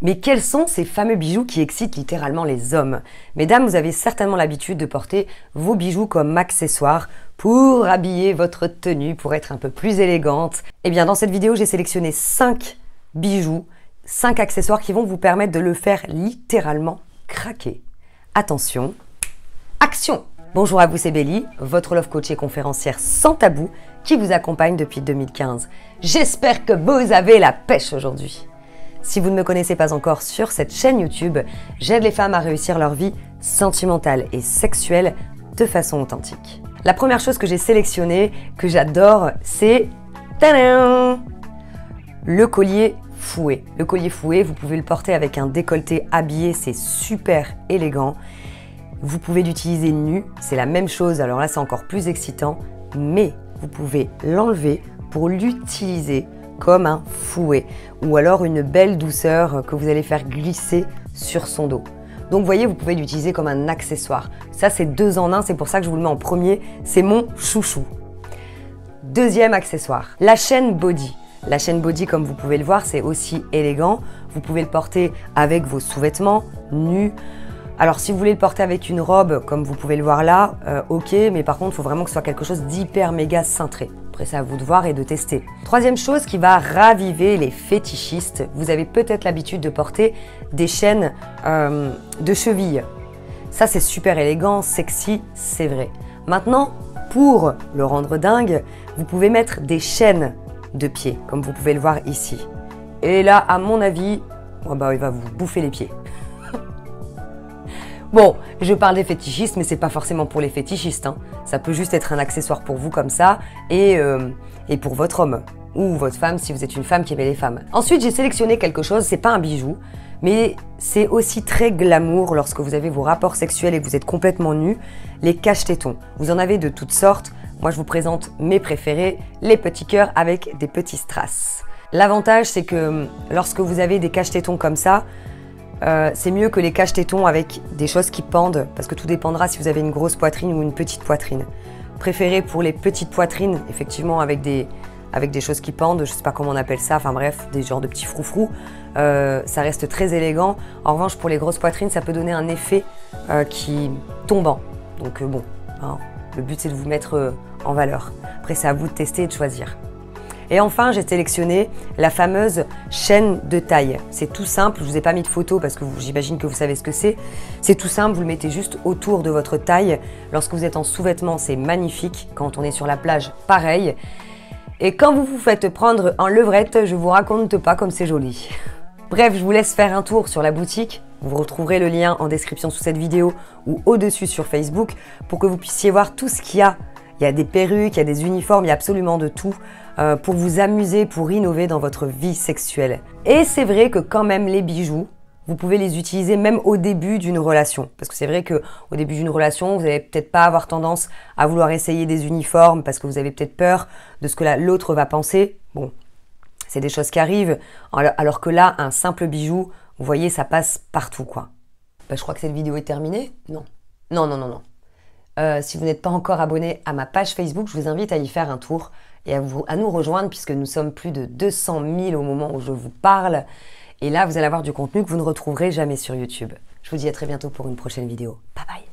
Mais quels sont ces fameux bijoux qui excitent littéralement les hommes? Mesdames, vous avez certainement l'habitude de porter vos bijoux comme accessoires pour habiller votre tenue, pour être un peu plus élégante. Eh bien, dans cette vidéo, j'ai sélectionné 5 bijoux, 5 accessoires qui vont vous permettre de le faire littéralement craquer. Attention, action! Bonjour à vous, c'est Bélie, votre love coach et conférencière sans tabou qui vous accompagne depuis 2015. J'espère que vous avez la pêche aujourd'hui. Si vous ne me connaissez pas encore sur cette chaîne YouTube, j'aide les femmes à réussir leur vie sentimentale et sexuelle de façon authentique. La première chose que j'ai sélectionnée, que j'adore, c'est le collier fouet. Le collier fouet, vous pouvez le porter avec un décolleté habillé, c'est super élégant. Vous pouvez l'utiliser nu, c'est la même chose, alors là c'est encore plus excitant, mais vous pouvez l'enlever pour l'utiliser comme un fouet ou alors une belle douceur que vous allez faire glisser sur son dos. Donc vous voyez, vous pouvez l'utiliser comme un accessoire. Ça c'est 2 en 1, c'est pour ça que je vous le mets en premier, c'est mon chouchou. Deuxième accessoire, la chaîne body. La chaîne body, comme vous pouvez le voir, c'est aussi élégant. Vous pouvez le porter avec vos sous-vêtements, nus. Alors si vous voulez le porter avec une robe, comme vous pouvez le voir là, ok, mais par contre, il faut vraiment que ce soit quelque chose d'hyper méga cintré. Après, c'est à vous de voir et de tester. Troisième chose qui va raviver les fétichistes, vous avez peut-être l'habitude de porter des chaînes de cheville. Ça, c'est super élégant, sexy, c'est vrai. Maintenant, pour le rendre dingue, vous pouvez mettre des chaînes de pieds, comme vous pouvez le voir ici. Et là, à mon avis, oh bah, il va vous bouffer les pieds. Bon, je parle des fétichistes, mais c'est pas forcément pour les fétichistes, hein. Ça peut juste être un accessoire pour vous comme ça, et pour votre homme, ou votre femme si vous êtes une femme qui aimait les femmes. Ensuite, j'ai sélectionné quelque chose, c'est pas un bijou, mais c'est aussi très glamour lorsque vous avez vos rapports sexuels et que vous êtes complètement nu, les cache-tétons. Vous en avez de toutes sortes. Moi, je vous présente mes préférés, les petits cœurs avec des petits strass. L'avantage, c'est que lorsque vous avez des cache-tétons comme ça, c'est mieux que les cache-tétons avec des choses qui pendent, parce que tout dépendra si vous avez une grosse poitrine ou une petite poitrine. Préférez pour les petites poitrines, effectivement avec des choses qui pendent, je sais pas comment on appelle ça, enfin bref, des genres de petits froufrous, ça reste très élégant. En revanche, pour les grosses poitrines, ça peut donner un effet qui tombant. Donc bon, hein, le but c'est de vous mettre en valeur. Après, c'est à vous de tester et de choisir. Et enfin, j'ai sélectionné la fameuse chaîne de taille. C'est tout simple, je ne vous ai pas mis de photo parce que j'imagine que vous savez ce que c'est. C'est tout simple, vous le mettez juste autour de votre taille. Lorsque vous êtes en sous-vêtements, c'est magnifique. Quand on est sur la plage, pareil. Et quand vous vous faites prendre en levrette, je vous raconte pas comme c'est joli. Bref, je vous laisse faire un tour sur la boutique. Vous retrouverez le lien en description sous cette vidéo ou au-dessus sur Facebook pour que vous puissiez voir tout ce qu'il y a. Il y a des perruques, il y a des uniformes, il y a absolument de tout pour vous amuser, pour innover dans votre vie sexuelle. Et c'est vrai que quand même les bijoux, vous pouvez les utiliser même au début d'une relation. Parce que c'est vrai qu'au début d'une relation, vous n'allez peut-être pas avoir tendance à vouloir essayer des uniformes parce que vous avez peut-être peur de ce que l'autre va penser. Bon, c'est des choses qui arrivent. Alors que là, un simple bijou, vous voyez, ça passe partout, quoi. Je crois que cette vidéo est terminée. Non. Non. Si vous n'êtes pas encore abonné à ma page Facebook, je vous invite à y faire un tour et à nous rejoindre puisque nous sommes plus de 200 000 au moment où je vous parle. Et là, vous allez avoir du contenu que vous ne retrouverez jamais sur YouTube. Je vous dis à très bientôt pour une prochaine vidéo. Bye bye.